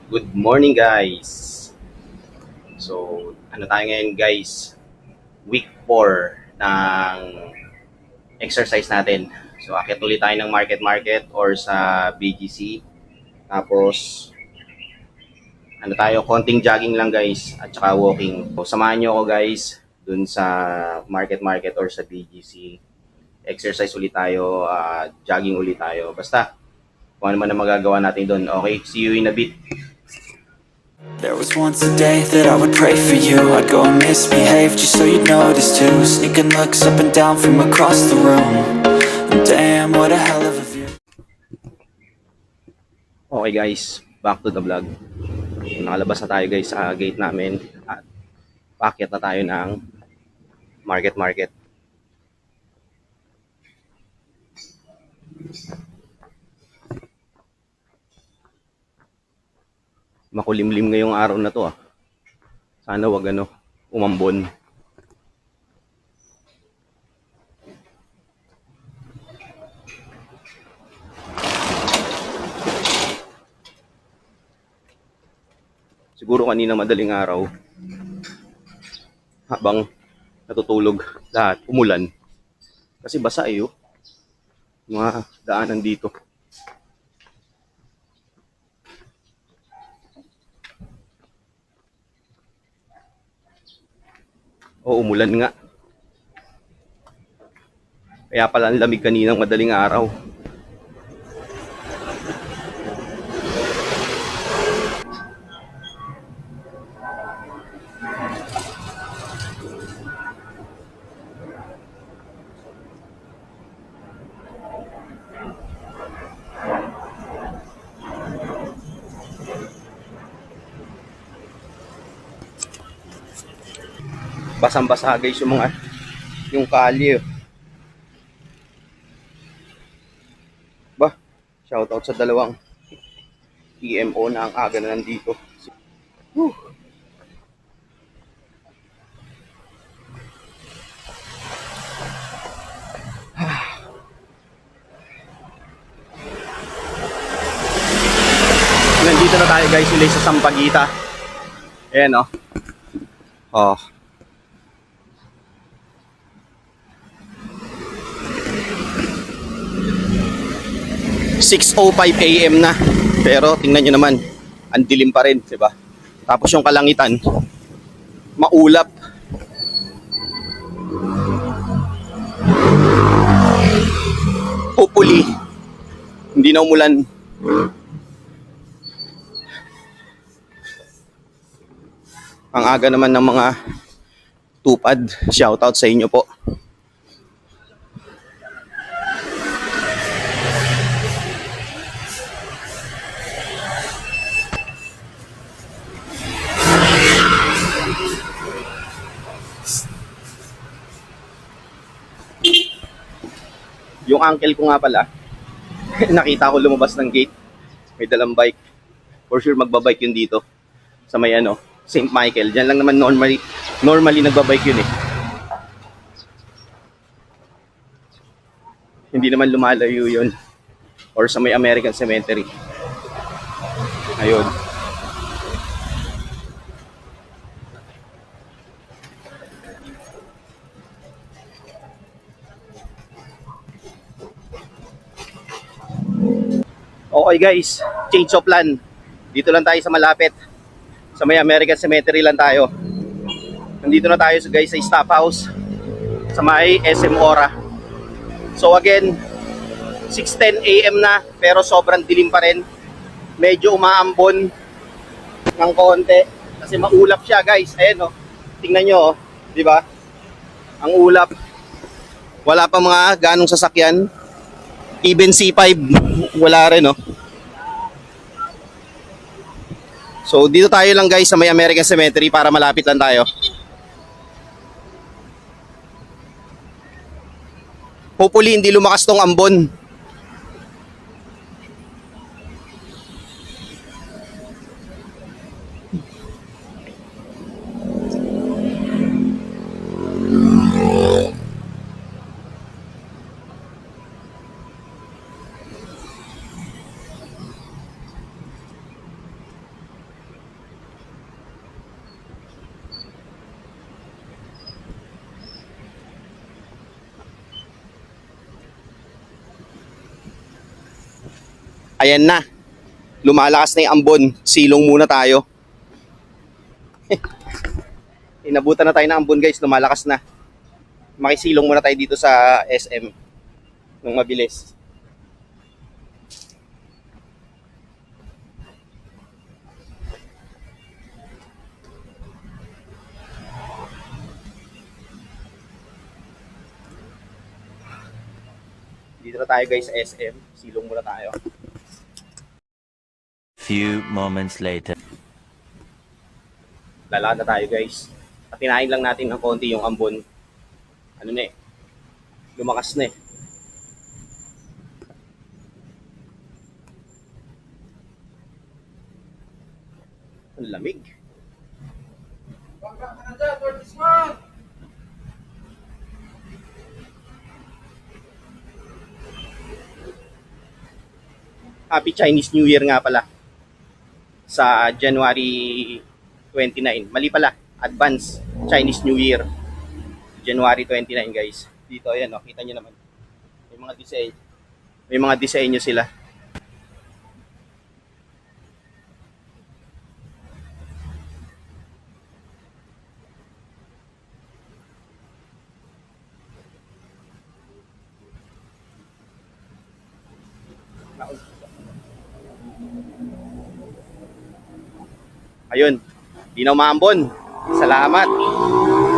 Good morning guys. So, ano tayo ngayon guys? Week 4 ng exercise natin. So, akit ulit tayo ng market or sa BGC. Tapos, ano tayo, konting jogging lang guys at saka walking. So, samahan nyo ako guys dun sa market or sa BGC. Exercise ulit tayo, jogging ulit tayo. Basta, kung ano man ang magagawa natin doon. Okay, see you in a bit. There was once a day that I would pray for you. I'd go and misbehave just so you'd notice too. Sneaking looks up and down from across the room. And damn, what a hell of a view. Okay guys, back to the vlog. Nakalabas na tayo guys sa gate namin at paakyat na tayo ng market. Makulimlim ngayong araw na to ah. Sana wag umambon. Siguro kanina madaling araw habang natutulog lahat, umulan. Kasi basa eh, oh. Mga daanan dito. O umulan nga. Kaya pala ang lamig kaninang madaling araw. Basang-basa guys yung kalye. Bah, shoutout sa dalawang PMO na ang aga na nandito. Whew. Nandito na tayo guys ulit sa Sampaguita. Ayan oh. Oh. 6:05 AM na. Pero tingnan nyo naman, ang dilim pa rin, di ba? Tapos yung kalangitan, maulap. Hopefully, hindi na umulan. Ang aga naman ng mga tupad. Shoutout sa inyo po. Yung uncle ko nga pala, nakita ko lumabas ng gate. May dalang bike. For sure magbabike yun dito. Sa may St. Michael. Diyan lang naman normally nagbabike yun eh. Hindi naman lumalayo yun. Or sa may American Cemetery. Ayun. Okay guys, change of plan. Dito lang tayo sa malapit. Sa may American Cemetery lang tayo. Nandito na tayo guys sa stop house. Sa may SM Ora. So again, 6:10 AM na pero sobrang dilim pa rin. Medyo umaambon ng konti kasi maulap siya guys. Ayan oh. Tingnan nyo oh, 'di ba? Ang ulap. Wala pa mga ganong sasakyan. Even C5 wala rin oh. So dito tayo lang guys sa may American Cemetery para malapit lang tayo. Hopefully hindi lumakas tong ambon. Ayan na. Lumalakas na yung ambon. Silong muna tayo. Inabutan na tayo ng ambon guys. Lumalakas na. Makisilong muna tayo dito sa SM. Nung mabilis. Dito na tayo guys sa SM. Silong muna tayo. Few moments later. Lalakad na tayo guys. Patinahin lang natin ng konti yung ambon. Ano na eh. Lumakas na eh. Ang lamig. Happy Chinese New Year nga pala. Sa January 29. Mali pala. Advance Chinese New Year. January 29 guys. Dito ayan oh, kita niyo naman. May mga design. May mga disenyo sila. Ayun. Di na umaambon. Salamat.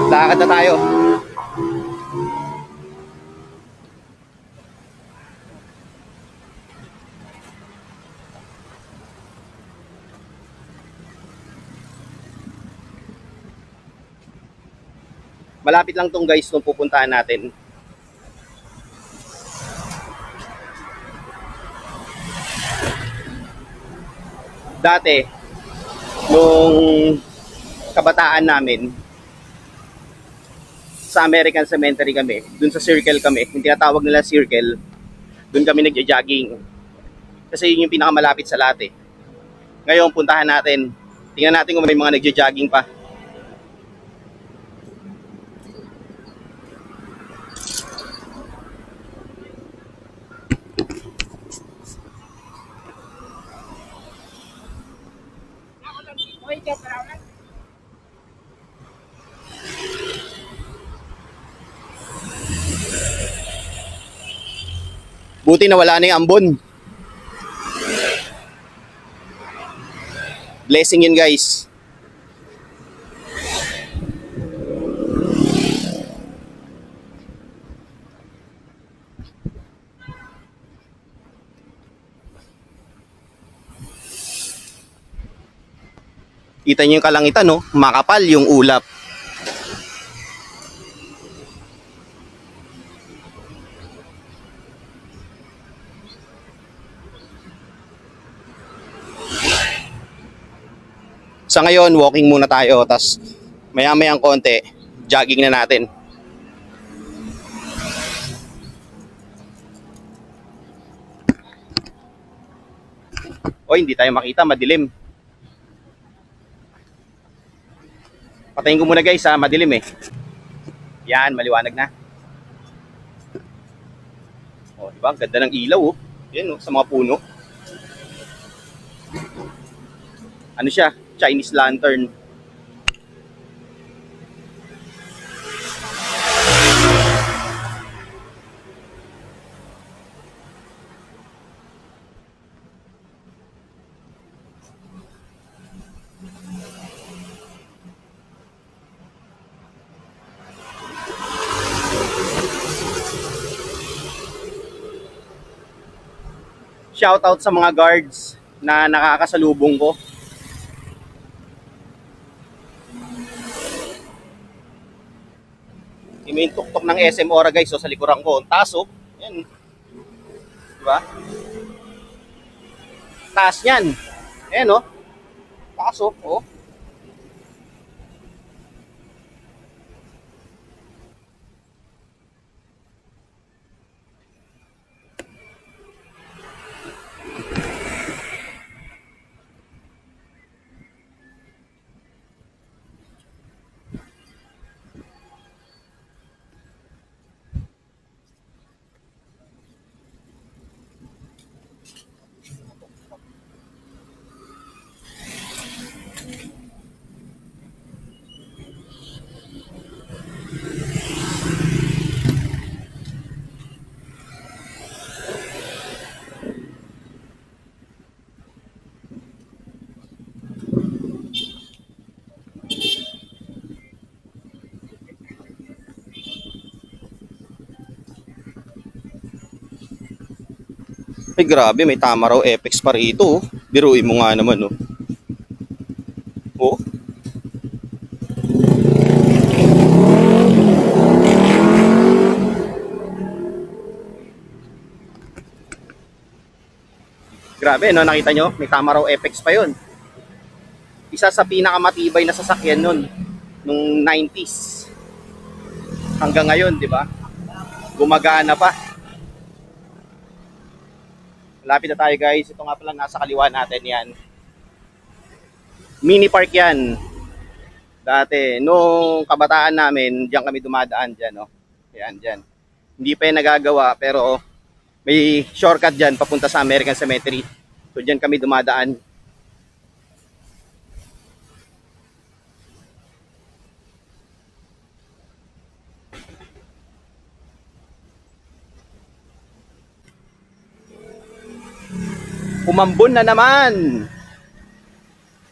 Lakad na tayo. Malapit lang tong guys nung pupuntahan natin. Dati, nung kabataan namin, sa American Cemetery kami, dun sa circle kami, yung tinatawag nila circle, dun kami nagja-jogging. Kasi yun yung pinakamalapit sa lahat eh. Ngayon, puntahan natin. Tingnan natin kung may mga nagja-jogging pa. Buti na wala na yung ambon. Blessing yun guys. Kita niyo yung kalangitan no? Makapal yung ulap. Sa ngayon, walking muna tayo. Tapos maya-mayang konti, jogging na natin. O, hindi tayo makita, madilim. Patayin ko muna guys ha, madilim eh. Yan, maliwanag na. O, diba? Ang ganda ng ilaw oh. Yan oh, sa mga puno. Ano siya? Chinese lantern. Shoutout sa mga guards na nakakasalubong ko. Yung tuktok ng SM Ora guys, so sa likuran ko, taas oh. Yan. Diba? Taas yan. Ayan oh. Taas oh. Oh. Ay grabe, may tama raw Apex pa rito. Oh. Biruin mo nga naman, oh. Oh. Grabe, no? Nakita nyo? May tama raw Apex pa yun. Isa sa pinakamatibay na sasakyan nun. Nung 90s. Hanggang ngayon, di ba? Gumagana pa. Malapit na tayo guys. Ito nga pala nasa kaliwa natin yan. Mini park yan. Dati, nung kabataan namin, diyan kami dumadaan dyan. Oh. Yan, dyan. Hindi pa yung nagagawa, pero may shortcut dyan papunta sa American Cemetery. So dyan kami dumadaan. Umambon na naman.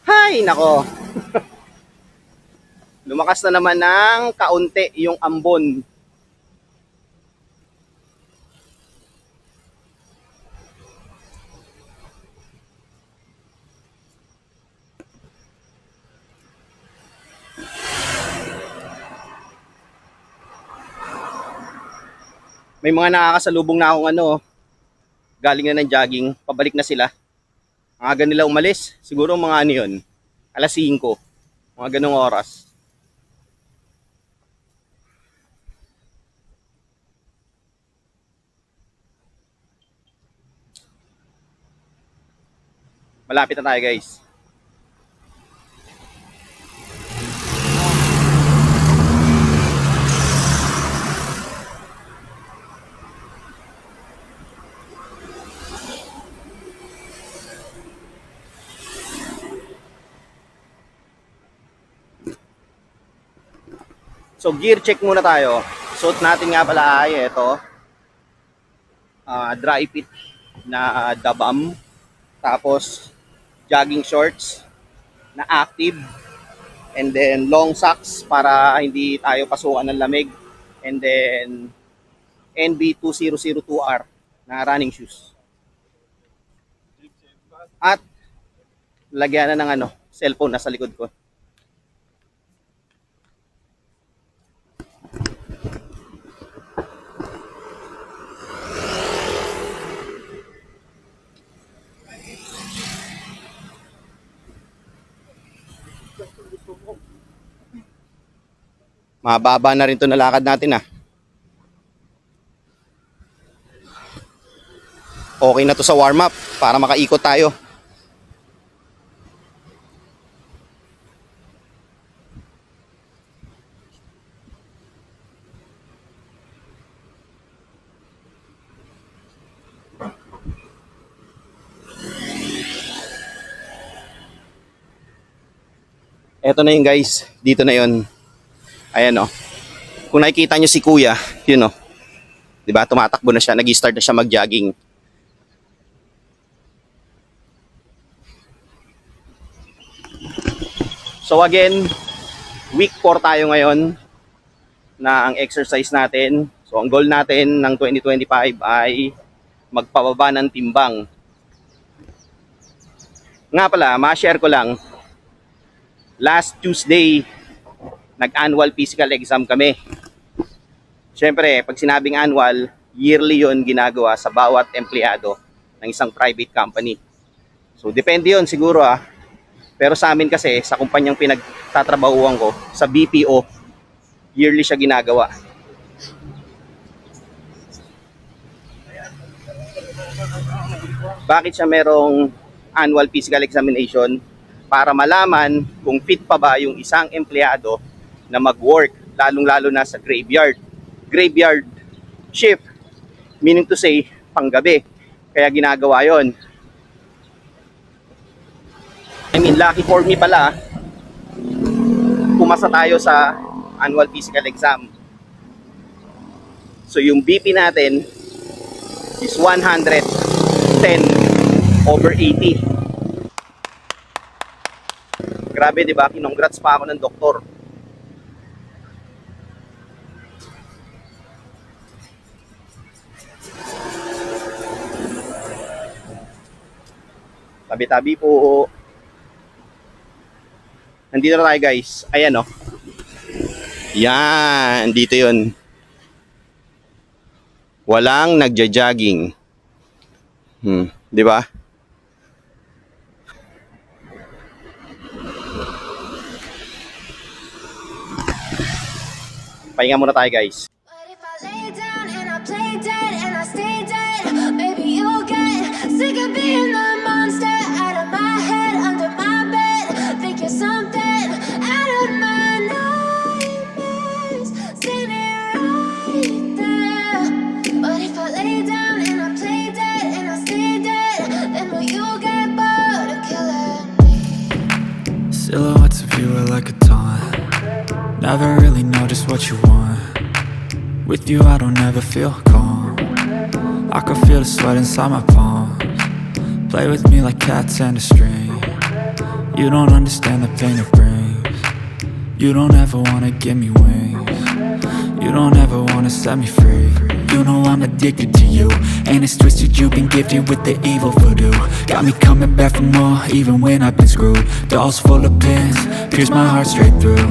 Hay, nako. Lumakas na naman ng kaunti yung ambon. May mga nakakasalubong na akong galing na ng jogging, pabalik na sila. Ang aga nila umalis, siguro mga yun, alas 5, mga ganong oras. Malapit na tayo guys. So gear check muna tayo. Suot natin nga pala ay ito. Dry fit na Dabam. Tapos jogging shorts na active. And then long socks para hindi tayo pasukan ng lamig. And then NB2002R na running shoes. At lagyan na ng cellphone nasa likod ko. Mababa na rin to na lakad natin Okay na to sa warm up para makaikot tayo. Eto na yun guys, dito na yun. Ayan Kung nakikita nyo si kuya, yun diba, tumatakbo na siya, nag-start na siya mag-jogging. So again, week 4 tayo ngayon na ang exercise natin. So ang goal natin ng 2025 ay magpababa ng timbang. Nga pala, ma-share ko lang, last Tuesday, nag-annual physical exam kami. Siyempre, pag sinabing annual, yearly yon ginagawa sa bawat empleyado ng isang private company. So, depende yon siguro Pero sa amin kasi, sa kumpanyang pinagtatrabahuan ko, sa BPO, yearly siya ginagawa. Bakit siya merong annual physical examination? Para malaman kung fit pa ba yung isang empleyado na mag-work, lalong-lalo na sa graveyard. Graveyard shift, meaning to say, panggabi. Kaya ginagawa yon. I mean, lucky for me pala, pumasa tayo sa annual physical exam. So yung BP natin is 110/80. Grabe, di ba? Kinongrats pa ako ng doktor. Tabi-tabi po. Nandito na tayo guys. Ayan oh. Yan, dito yun. Walang nagja-jogging. Di ba? Pahinga muna tayo guys. But if I lay down and I play dead and I stay dead, maybe you'll get sick of being the monster out of my head, under my bed. Think you're something out of my nightmares, standing right there. But if I lay down and I play dead and I stay dead, then will you get bored of killing me? Silhouettes of you are like a taunt. Never really know just what you want. With you I don't ever feel calm. I can feel the sweat inside my palms. Play with me like cats and a string. You don't understand the pain it brings. You don't ever wanna give me wings. You don't ever wanna set me free. You know I'm addicted to you, and it's twisted, you've been gifted with the evil voodoo. Got me coming back for more, even when I've been screwed. Dolls full of pins, pierce my heart straight through.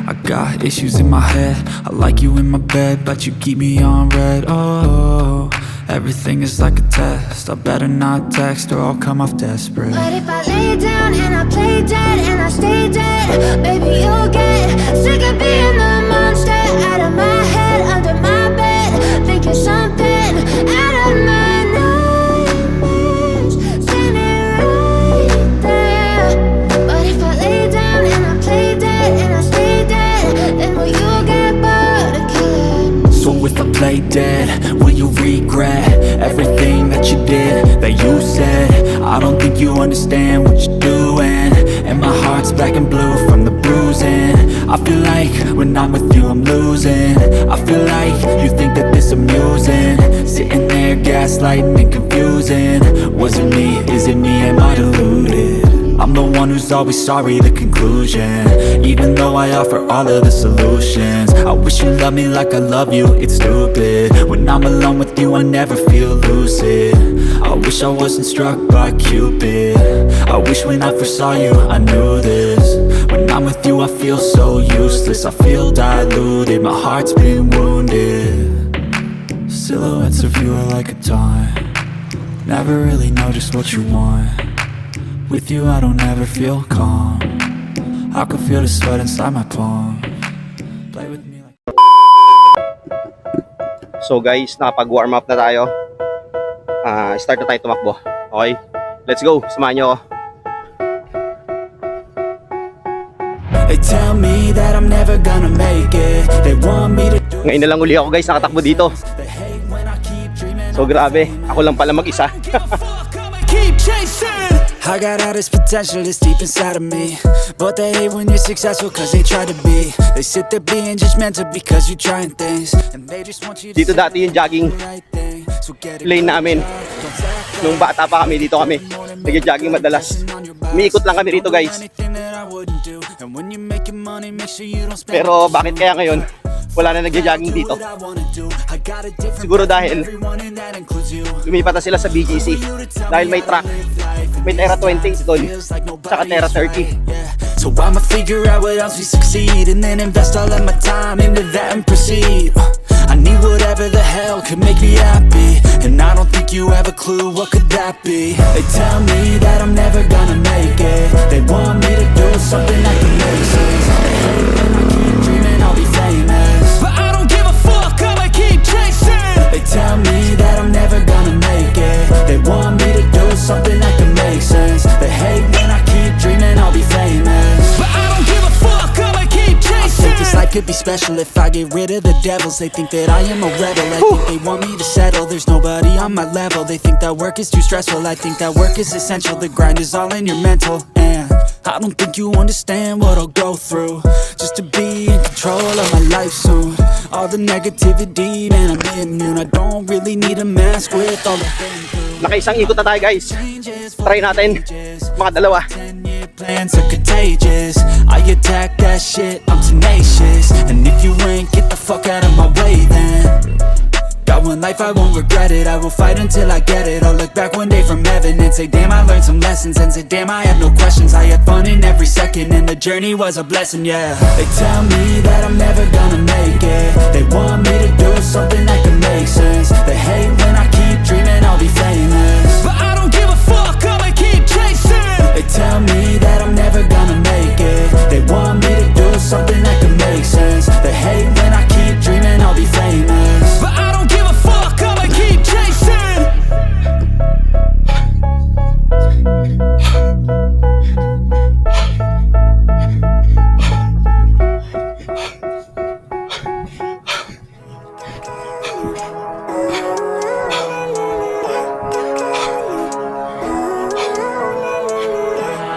I got issues in my head, I like you in my bed, but you keep me on red. Oh, everything is like a test, I better not text or I'll come off desperate. But if I lay down and I play dead and I stay dead, maybe you'll get sick of being the monster out of my head, under my bed. Think you're something out of my nightmares, standing right there. But if I lay down and I play dead and I stay dead, then will you get bored of killing me? So if I play dead, will you regret everything that you did, that you said? I don't think you understand what you're doing, and my heart's black and blue from the bruising. I feel like when I'm with you I'm losing. I feel like you think that this amusing, sitting there gaslighting and confusing. Was it me? Is it me? Am I deluded? I'm the one who's always sorry, the conclusion, even though I offer all of the solutions. I wish you loved me like I love you, it's stupid. When I'm alone with you I never feel lucid. I wish I wasn't struck by Cupid. I wish when I first saw you I knew this. When I'm with you I feel so useless, I feel diluted, my heart's been wounded. Silhouettes of you are like a taunt. Never really know just what you want. With you I don't ever feel calm. I can feel the sweat inside my palm. Play with me like... So guys, nakapag-warm up na tayo. Start na tayo tumakbo. Okay? Let's go. Samahan nyo ako. They tell me that I'm never gonna make it. They want me to do... Ngayon na lang uli ako guys, nakatakbo dito. They hate when I keep dreaming. So grabe, ako lang pala mag-isa. Keep chasing. I got all this potential that's deep inside of me, but they hate when you're successful cause they try to be. They sit there being judgmental because you're trying things, and they just want you to Dito dati yung jogging lane namin. Nung bata pa kami, dito kami nag-jogging madalas. Umiikot lang kami rito guys. Pero bakit kaya ngayon wala na nagja-jogging dito? Siguro dahil lumipat na sila sa BGC. Dahil may track, may Terra 20 doon, saka Terra 30. So I'ma figure out what else we succeed, and then invest all of my time into that and proceed. I need whatever the hell could make me happy, and I don't think you have a clue what could that be. They tell me that I'm never gonna make it. They want me to do something that can make sense. They hate when I keep dreaming I'll be famous, but I don't give a fuck, I'ma keep chasing. They tell me that I'm never gonna make it. They want me to do something that can make sense. They hate when I keep dreaming I'll be famous, but I don't give a fuck, I'ma keep chasing. I think this life could be special if I get rid of the devils. They think that I am a rebel, I think they want me to settle. There's nobody on my level. They think that work is too stressful, I think that work is essential. The grind is all in your mental, and I don't think you understand what I'll go through just to be in control of my life soon. All the negativity, man, I'm immune. I don't really need a mask with all the things. Nakaisang ikot na tayo guys. Try natin. Mga dalawa. 10-year plans are contagious. I attack that shit, I'm tenacious. And if you ain't, get the fuck out of my way then. Got want life, I won't regret it. I will fight until I get it. I'll look back one day from heaven and say, damn, I learned some lessons. And say, damn, I had no questions. I had fun in every second, and the journey was a blessing, yeah. They tell me that I'm never gonna make it. They want me to do something that can make sense. They hate when I keep dreaming I'll be famous, but I don't give a fuck, I'ma keep chasing. They tell me that I'm never gonna make it. They want me to do something that can make sense. They hate when I keep dreaming I'll be famous, but I don't give a fuck, I'ma keep chasing.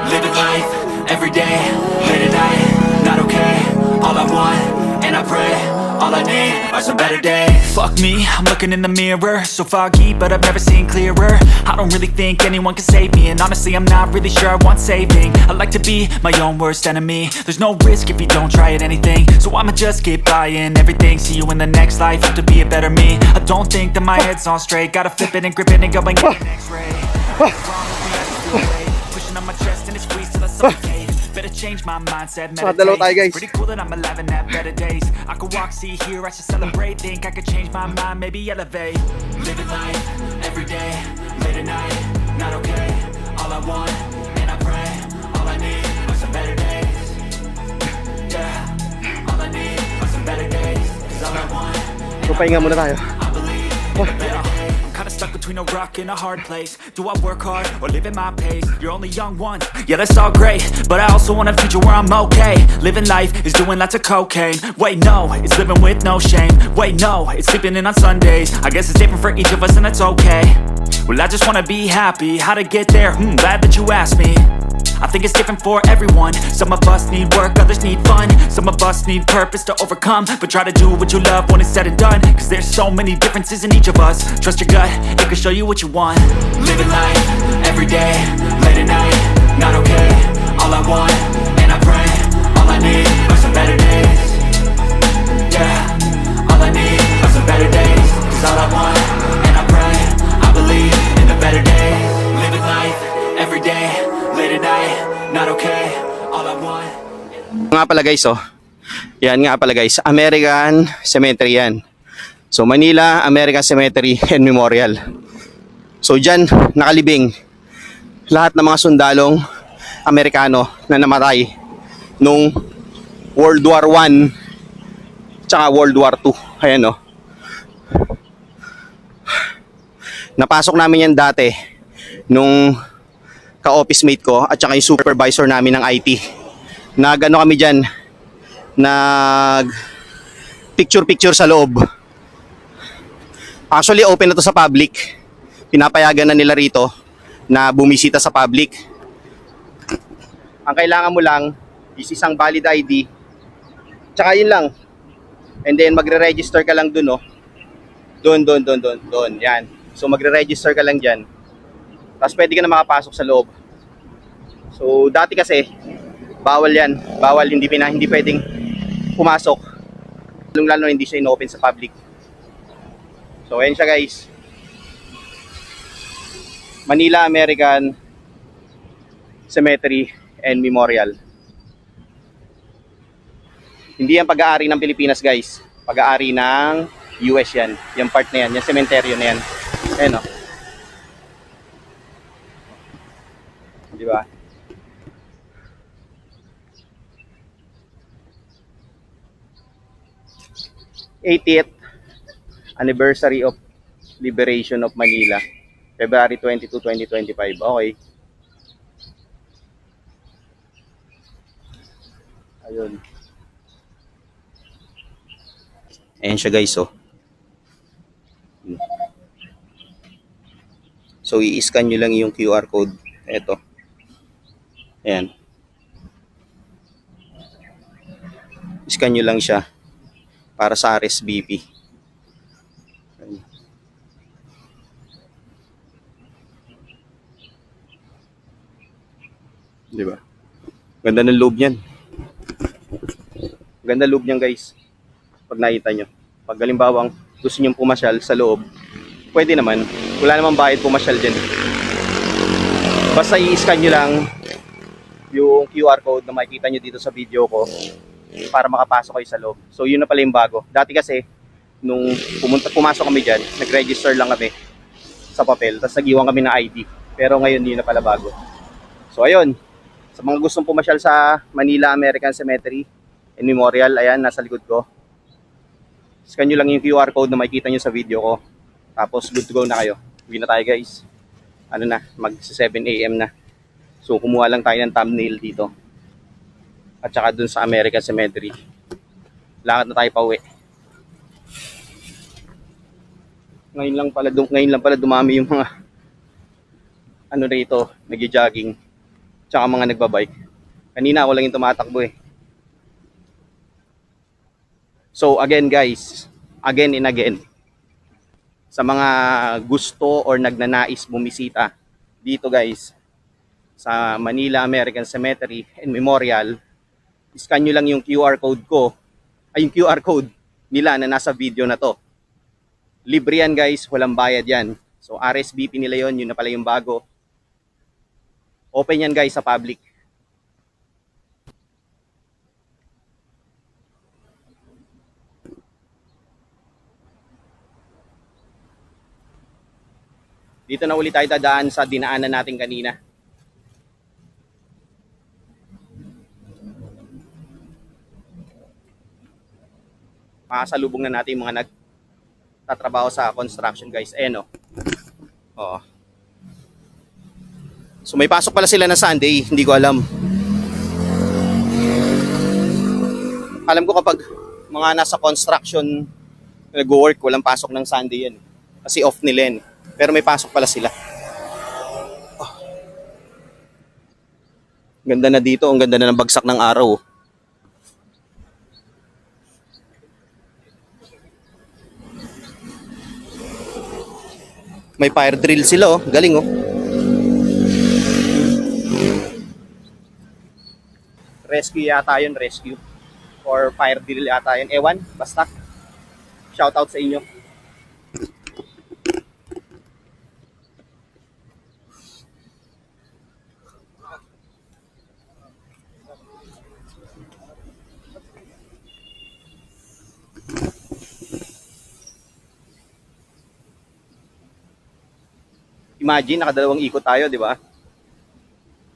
Living life, every day, late at night, not okay. All I want, and I pray, all I need are some better days. Fuck me, I'm looking in the mirror, so foggy, but I've never seen clearer. I don't really think anyone can save me, and honestly I'm not really sure I want saving. I like to be my own worst enemy. There's no risk if you don't try at anything, so I'ma just keep buying everything. See you in the next life, have to be a better me. I don't think that my head's on straight, gotta flip it and grip it and go and get an x-ray. Pushing on my chest and it squeezed till I suffocate. Better change my mindset, dalawa tayo, guys. meditate. Pretty cool that I'm alive and have better days. I could walk, see, hear, I should celebrate. Think I could change my mind, maybe elevate. Living life, every day, late at night, not okay. All I want, and I pray, all I need are some better days. Yeah, all I need are some better days. Cause all I want, So pahinga muna tayo. I believe in a better day. I'm kinda stuck between a rock and a hard place. Do I work hard or live at my pace? You're only young once, yeah that's all great, but I also want a future where I'm okay. Living life is doing lots of cocaine. Wait no, it's living with no shame. Wait no, it's sleeping in on Sundays. I guess it's different for each of us and that's okay. Well I just wanna be happy, how to get there? Glad that you asked me. I think it's different for everyone. Some of us need work, others need fun. Some of us need purpose to overcome. But try to do what you love when it's said and done. Cause there's so many differences in each of us. Trust your gut, it can show you what you want. Living life, every day, late at night, not okay. All I want, and I pray, all I need are some better days. Yeah, all I need are some better days. Cause all I want, and I pray, I believe in the better days. Living life, every day, late at night, not okay. All I want. Nga pala guys, oh. Yan nga pala guys, American Cemetery yan. So Manila American Cemetery and Memorial. So dyan nakalibing lahat ng mga sundalong Amerikano na namatay nung World War I tsaka World War II. Ayan, oh. Napasok namin yan dati nung ka-office mate ko at saka yung supervisor namin ng IT. Nag-ano kami dyan, nag picture sa loob. Actually open na to sa public. Pinapayagan na nila rito na bumisita sa public. Ang kailangan mo lang is isang valid ID. Tsaka yun lang. And then magre-register ka lang dun, oh. Doon. Yan. So magre-register ka lang dyan. Tapos pwede ka na makapasok sa loob. So dati kasi bawal yan. Bawal, hindi pwedeng pumasok. Lalo hindi siya in-open sa public. So ayan siya guys. Manila American Cemetery and Memorial. Hindi yan pag-aari ng Pilipinas guys. Pag-aari ng US yan. Yung part na yan. Yung cementerio na yan. Ayan o. Di ba? '80th anniversary of liberation of Manila, February 22, 2025. Okay. Ayun. Ayan siya guys, oh. So i-scan nyo lang yung QR code. Ito. Ayan. I-scan nyo lang siya para sa RSVP. Ayan. Diba? Ganda ng loob niyan. Ganda loob niyan guys. Pag nakita nyo. Pag halimbawang gusto nyo pumasyal sa loob, pwede naman. Wala namang bayad pumasyal dyan. Basta i-scan nyo lang yung QR code na makikita nyo dito sa video ko para makapasok kayo sa loob. So yun na pala yung bago. Dati kasi, nung pumasok kami dyan, nag-register lang kami sa papel, tapos nag-iwan kami ng ID. Pero ngayon yun na pala bago. So ayun, sa mga gustong pumasyal sa Manila American Cemetery and Memorial, ayan, nasa likod ko. Scan nyo lang yung QR code na makikita nyo sa video ko. Tapos good to go na kayo. Uwi na tayo guys. Ano na, mag 7 AM na. So kumuha lang tayo ng thumbnail dito. At saka dun sa American Cemetery. Lakad na tayo pa uwi. Ngayon lang pala dumami yung mga ano rito, nagjo-jogging. Tsaka mga nagbabike. Kanina ako lang yung tumatakbo eh. So again guys, again and again, sa mga gusto or nagnanais bumisita dito guys sa Manila American Cemetery and Memorial, scan nyo lang yung QR code ko, ay yung QR code nila na nasa video na to. Libre yan guys, walang bayad yan. So RSVP nila yon, yun na pala yung bago. Open yan guys sa public. Dito na ulit tayo dadaan sa dinaanan natin kanina. Makasalubong na natin yung mga nagtatrabaho sa construction guys. No? Oo. So may pasok pala sila na Sunday, hindi ko alam. Alam ko kapag mga nasa construction nag-work, walang pasok ng Sunday yan. Kasi off nila yan. Pero may pasok pala sila. Oh. Ganda na dito, ang ganda na ng bagsak ng araw. May fire drill sila oh, galing oh. Rescue yata yun, rescue. Or fire drill yata yun, ewan, basta. Shoutout sa inyo. Imagine, nakadalawang ikot tayo, di ba?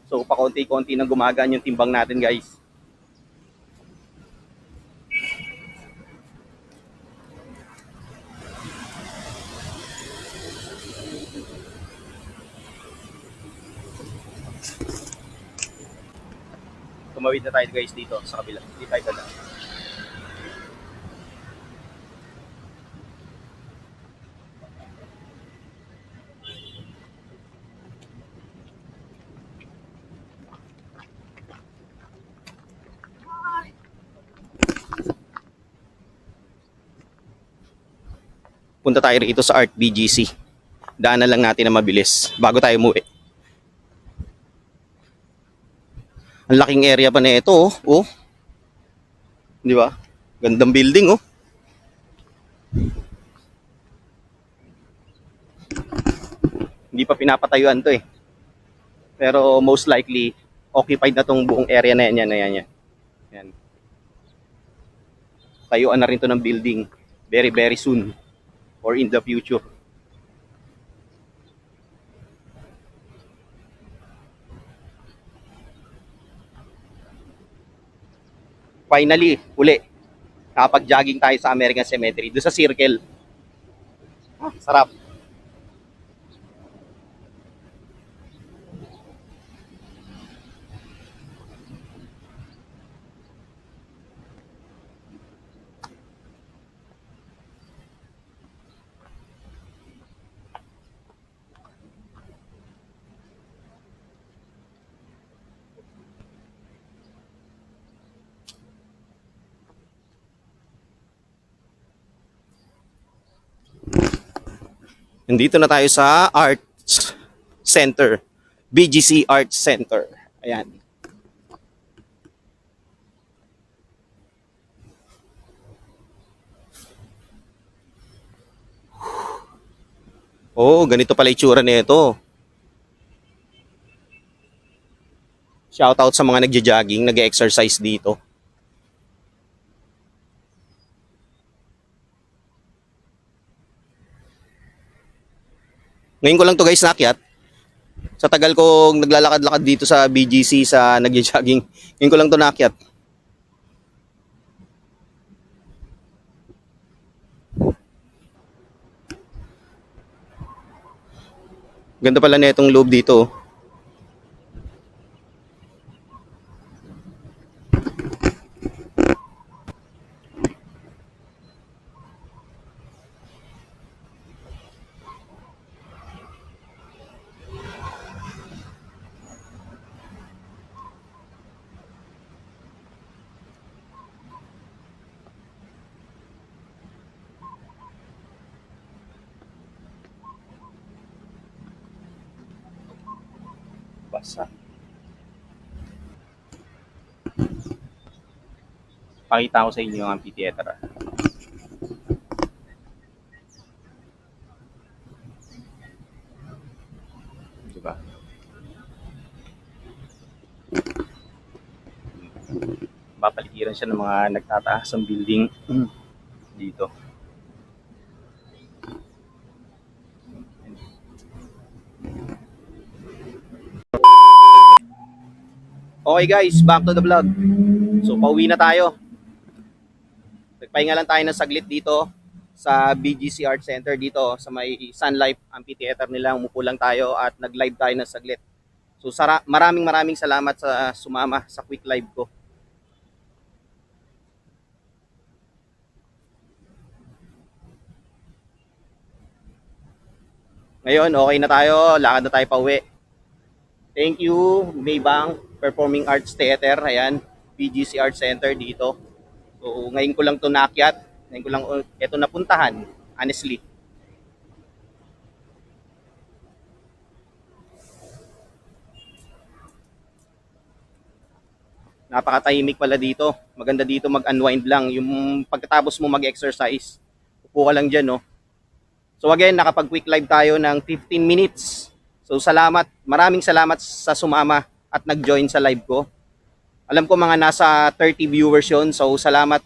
So, pakonti-konti nang gumagaan yung timbang natin, guys. Tumawid na tayo, guys, dito sa kabila. Dito tayo dadaan. Punta tayo rito sa Art BGC. Daanan lang natin na mabilis bago tayo umuwi. Ang laking area pa na ito, oh. Oh. Di ba? Gandang building, oh. Hindi pa pinapatayuan to eh. Pero most likely, occupied na tong buong area na yan. Yan. Tayuan na rin to ng building very very soon. Or in the future. Finally, uli. Nakapag-jogging tayo sa American Cemetery. Doon sa circle. Sarap. Nandito na tayo sa Arts Center. BGC Arts Center. Ayan. Oo, ganito pala itsura nito. Shoutout sa mga nagja-jogging, nag-exercise dito. Ngayon ko lang to guys nakyat. Sa tagal kong naglalakad-lakad dito sa BGC sa nagja-jogging, ngayon ko lang to nakyat. Ganda pala na itong loob dito. Basa. Pakita ko sa inyo ang amphitheater. Diba? Papaligiran siya ng mga nagtataas ng building dito. Okay guys, back to the vlog. So pauwi na tayo. Nagpahinga lang tayo ng saglit dito sa BGC Art Center dito sa may Sun Life Amphitheater nila. Umupo lang tayo at nag-live tayo ng saglit. So maraming salamat sa sumama sa quick live ko. Ngayon, okay na tayo. Lakad na tayo pauwi. Thank you, Maybang Performing Arts Theater. Ayan, BGC Art Center dito. So, ngayon ko lang ito nakyat. Ngayon ko lang ito napuntahan, honestly. Napakatahimik pala dito. Maganda dito mag-unwind lang. Yung pagkatapos mo mag-exercise, upo ka lang dyan, no? So again, nakapag-quick live tayo ng 15 minutes. So salamat, maraming salamat sa sumama at nag-join sa live ko. Alam ko mga nasa 30 viewers yun. So salamat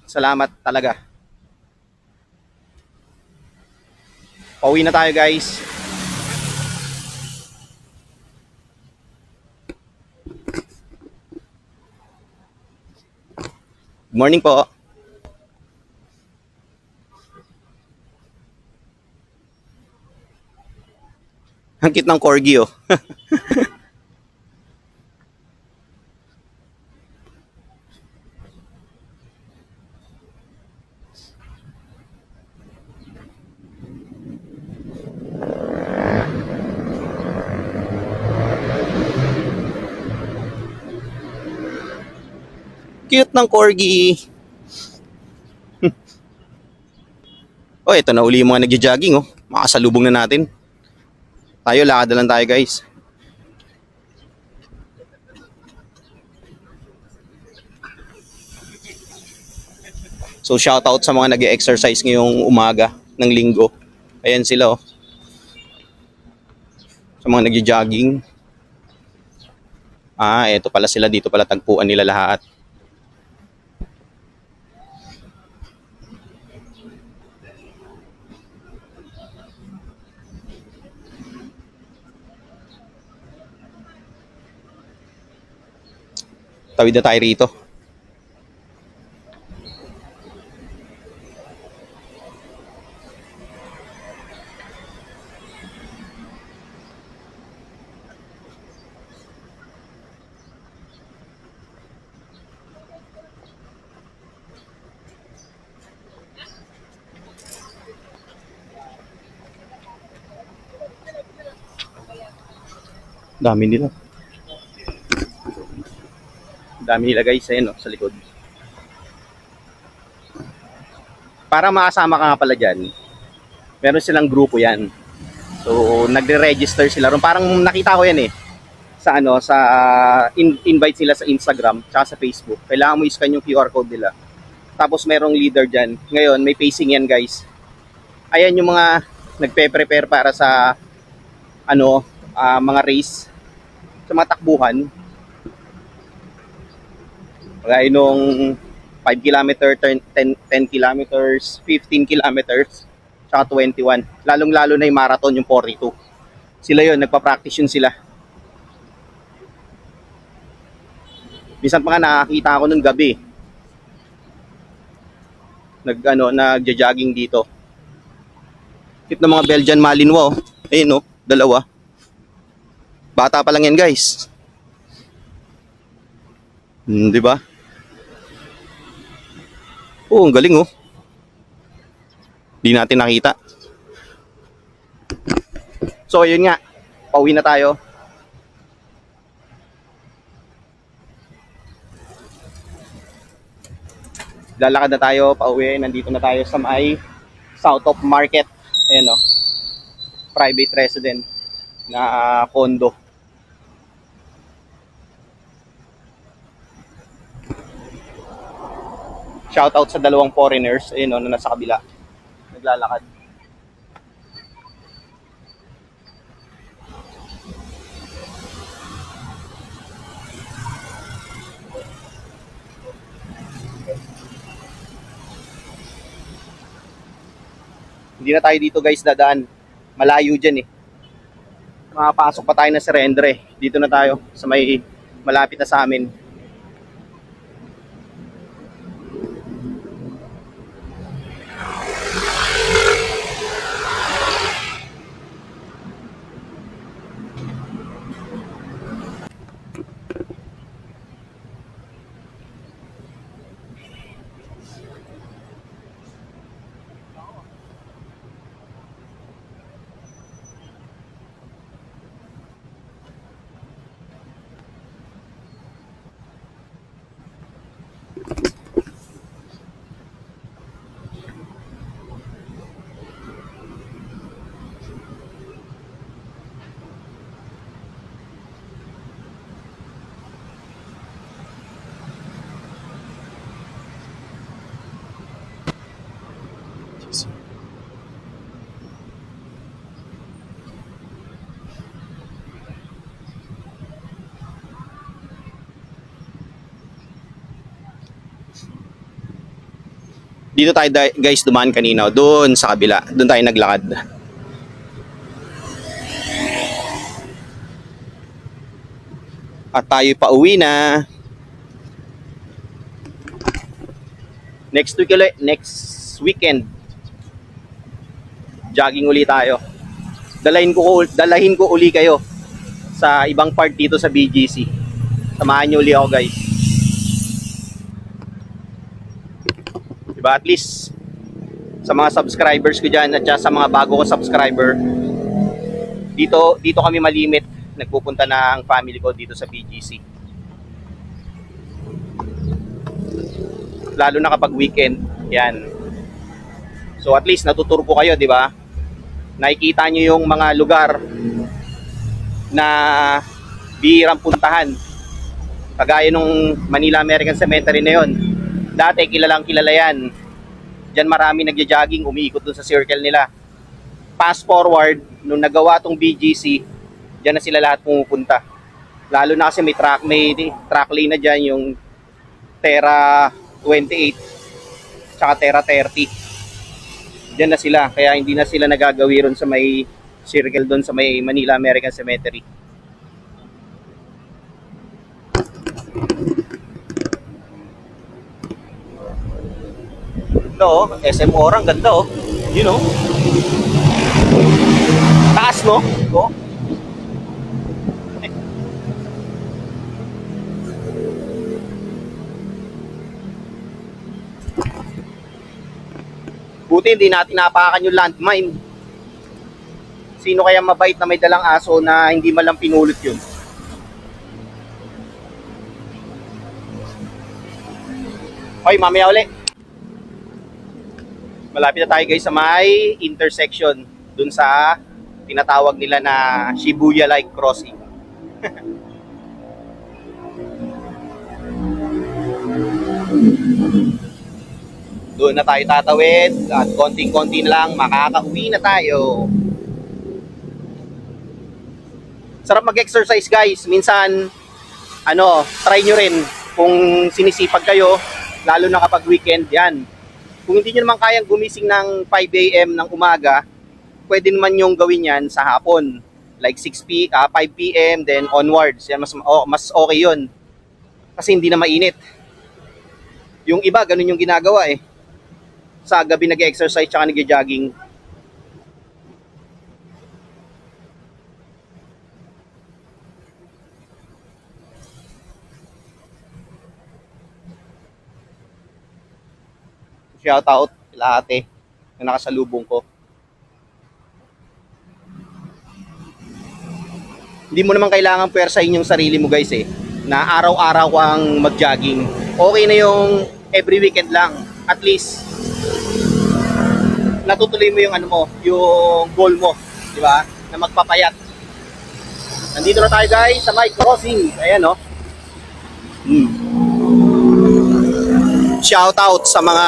talaga. Pauwi na tayo guys. Good morning po. Ang cute ng corgi oh. Cute ng corgi. Oh, ito na uli yung mga nagja-jogging oh. Makasalubong na natin. Tayo, lakad na lang tayo guys. So shoutout sa mga nag-exercise ngayong umaga ng linggo. Ayan sila oh. Sa mga nagja-jogging. Ah, eto pala sila, dito pala tagpuan nila lahat. Tawid na tayo rito. Dami nila. Dami nila guys, ayun oh, sa likod. Para makasama ka nga pala dyan, meron silang grupo yan. So, nagre-register sila ron. Parang nakita ko yan eh. Sa ano, sa invite sila sa Instagram, tsaka sa Facebook. Kailangan mo i-scan yung QR code nila. Tapos merong leader dyan. Ngayon, may pacing yan guys. Ayan yung mga nagpe-prepare para sa mga race sa mga takbuhan. Kaya nung 5 kilometer, 10 kilometers, 15 kilometers, tsaka 21. Lalong-lalo na yung marathon, yung 42. Sila yun, nagpa-practice yun sila. Minsan pa nga nakakita ako nung gabi. Nagja-jogging dito. Cute na mga Belgian Malinois, oh. Ayun, oh, dalawa. Bata pa lang yan, guys. Di ba? Oh, ang galing, oh. Di natin nakita. So, yun nga. Pauwi na tayo. Lalakad na tayo, pauwi. Nandito na tayo sa may South of Market. Ayan, oh. Private resident na condo. Shoutout sa dalawang foreigners, ayun, na nasa kabila. Naglalakad. Hindi na tayo dito, guys, dadaan. Malayo dyan, eh. Makapasok pa tayo na Serendre. Dito na tayo sa may malapit na sa amin. Dito tayo, guys, dumaan kanina. Doon sa kabila. Doon tayo naglakad. At tayo pa uwi na. Next weekend, jogging uli tayo. Dalahin ko uli kayo sa ibang part dito sa BGC. Samahan niyo uli ako, guys. Diba? At least sa mga subscribers ko dyan at sa mga bago ko subscriber, dito kami malimit. Nagpupunta na ang family ko dito sa BGC. Lalo na kapag weekend, yan. So at least natuturo ko kayo, di ba? Nakikita nyo yung mga lugar na bihirang puntahan. Kagaya nung Manila American Cemetery na yon. Dati kilalang kilala yan. Diyan marami nagja-jogging, umiikot dun sa circle nila. Fast forward, nung nagawa tong BGC, diyan na sila lahat pumupunta. Lalo na kasi may track lane na diyan, yung Terra 28 tsaka Terra 30. Diyan na sila, kaya hindi na sila nagagawi ron sa may circle doon sa may Manila American Cemetery. Ito, oh, SM Ora, ang ganda, oh. You know? Taas, no? Oh. Buti hindi natin napakan yung landmine. Sino kaya mabait na may dalang aso na hindi malang pinulot yun? Hoy, mamaya ulit. Malapit na tayo, guys, sa may intersection dun sa tinatawag nila na Shibuya Light Crossing. Doon na tayo tatawid at konting-konti na lang makakauwi na tayo. Sarap mag-exercise guys. Minsan, try nyo rin kung sinisipag kayo, lalo na kapag weekend yan. Kung hindi nyo naman kayang gumising ng 5 a.m. ng umaga, pwede naman yung gawin yan sa hapon. Like 5 p.m. then onwards. Yan, mas okay yun. Kasi hindi na mainit. Yung iba, ganun yung ginagawa eh. Sa gabi nag-exercise tsaka nag-jogging. Shout out kila ate na nakasalubong ko. Hindi mo naman kailangan puwersahin yung sarili mo guys eh, na araw-araw kang mag-jogging. Okay na yung every weekend lang. At least natutuloy mo yung yung goal mo, di ba? Na magpapayat. Nandito na tayo guys sa my crossing. Ayan oh. Shout out sa mga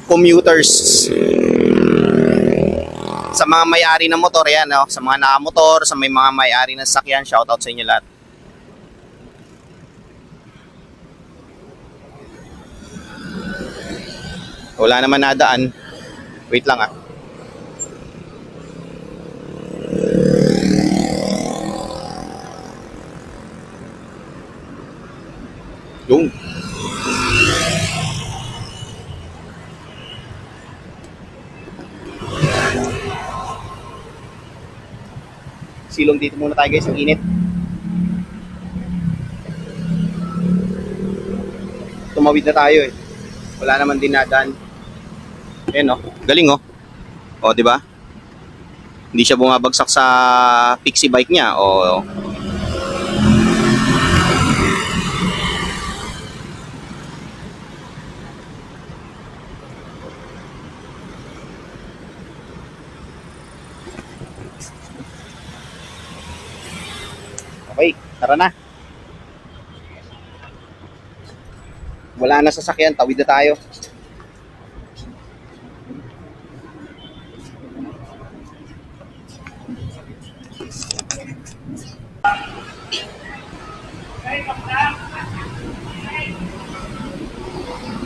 commuters. Sa mga may-ari ng motor, yan, oh. Sa mga nakamotor, sa may mga may-ari ng sasakyan, shout out sa inyo lahat. Wala naman nadaan. Wait lang ah. Yung. Silong dito muna tayo guys, ang init. Tumawid na tayo eh. Wala naman din nadaan. Ayan oh, galing oh. Oh, di ba? Hindi siya bumabagsak sa pixie bike niya. Oh. Okay, tara na. Wala na sasakyan, tawid na tayo.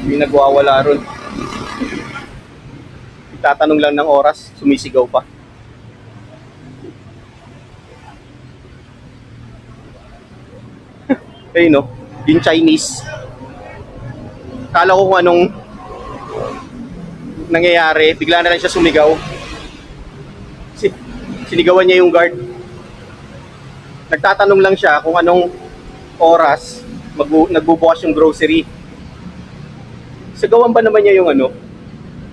Hindi nagwawala ron. Tatanong lang ng oras, sumisigaw pa. Ayun no, yung Chinese. Kala ko kung anong nangyayari, bigla na lang siya sumigaw. Sinigawan niya yung guard. Nagtatanong lang siya kung anong oras nagbubukas yung grocery. Sigawan ba naman niya yung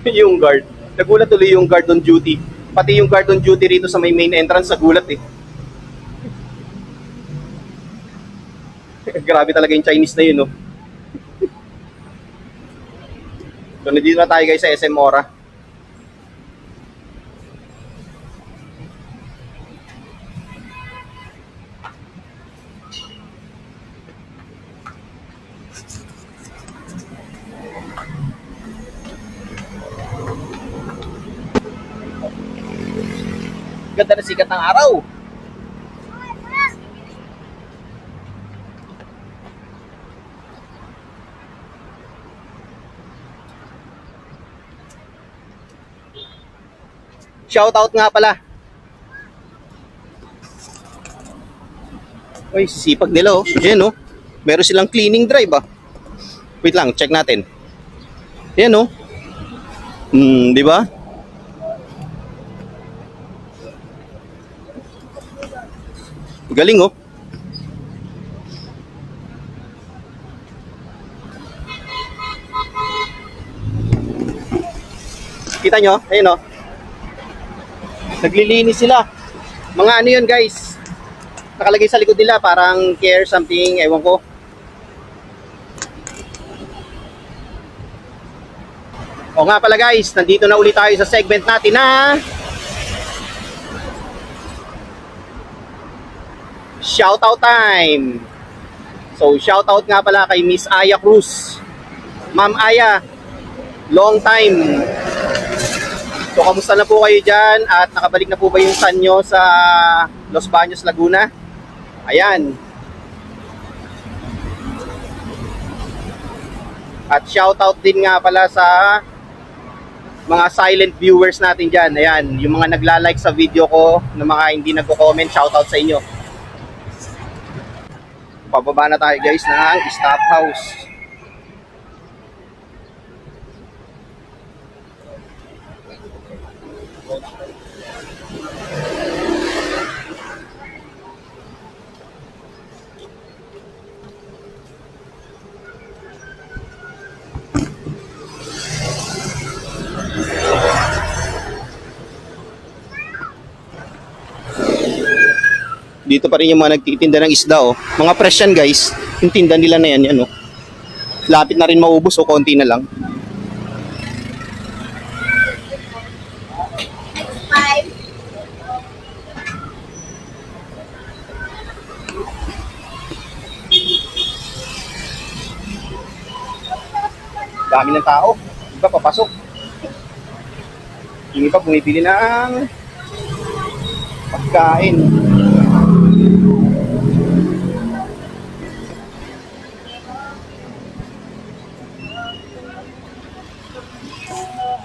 yung guard. Nagulat tuloy yung guard on duty. Pati yung guard on duty rito sa may main entrance nagulat eh. Grabe talaga yung Chinese na yun, no? So, nandito na tayo guys sa SM Ora. Ganda na sikat ng araw. Shoutout nga pala. Uy, sisipag nila oh. Ayan oh. Meron silang cleaning drive ah. Wait lang, check natin. Ayan oh. Di ba? Galing oh. Kita nyo? Ayan oh. Naglilinis sila. Mga ano yun guys, nakalagay sa likod nila parang care something, ewan ko. O nga pala guys, nandito na ulit tayo sa segment natin na shoutout time. So shoutout nga pala kay Miss Aya Cruz. Ma'am Aya, long time. So, kamusta na po kayo dyan? At nakabalik na po ba yung son nyo sa Los Baños, Laguna. Ayan. At shoutout din nga pala sa mga silent viewers natin dyan. Ayan, yung mga nagla-like sa video ko, na mga hindi nagko-comment, shoutout sa inyo. Pababa na tayo guys ng staff house. Dito pa rin yung mga nagtitinda ng isda, oh. Mga fresh yan guys. Yung tinda nila na yan, oh. Lapit na rin maubos, oh. Konti na lang. Dami ng tao. Iba papasok. Yung iba bumibili ng pagkain.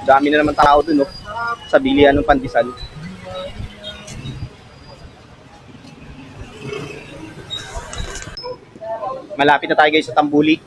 Dami na naman tao dun, no? Sa bilihan ng pandesal. Malapit na tayo guys sa Tambuli.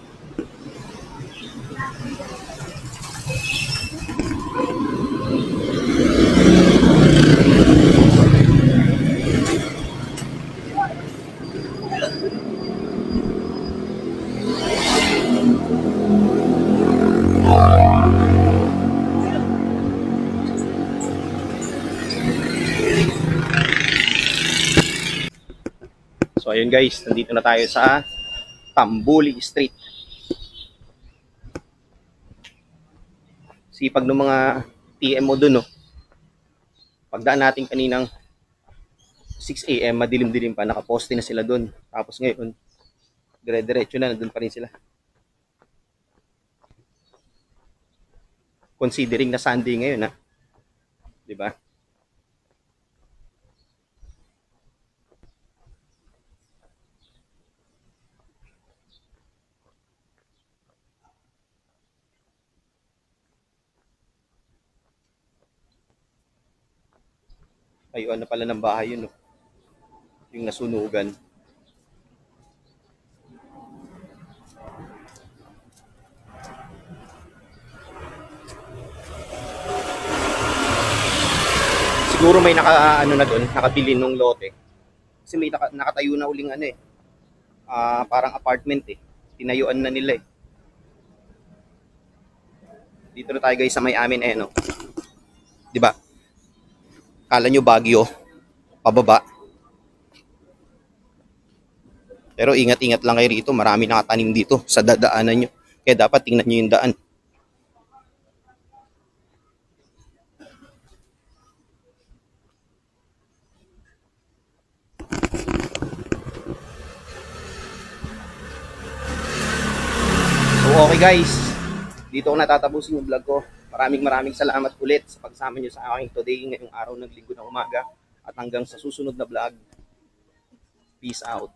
So ayun guys, nandito na tayo sa Tambuli Street. Sipag ng mga TM mo dun, no? Pagdaan natin kaninang 6 AM, madilim-dilim pa, nakaposte na sila dun. Tapos ngayon, dire-diretso na, nandun pa rin sila. Considering na Sunday ngayon, ha? Diba? Ayun na pala ng bahay yun, no? Yung nasunugan. Siguro may ano na doon, nakabili nung lote. Kasi may nakatayo na uling ano eh. Parang apartment eh. Tinayuan na nila eh. Dito na tayo guys sa may amin eh, no? 'Di ba? Kala nyo Baguio, pababa. Pero ingat-ingat lang kayo rito. Marami nakatanim dito sa dadaanan nyo. Kaya dapat tingnan nyo yung daan. So okay guys, dito ko natatapusin yung vlog ko. Maraming salamat ulit sa pagsama nyo sa aking today ngayong araw ng linggo ng umaga. At hanggang sa susunod na vlog. Peace out.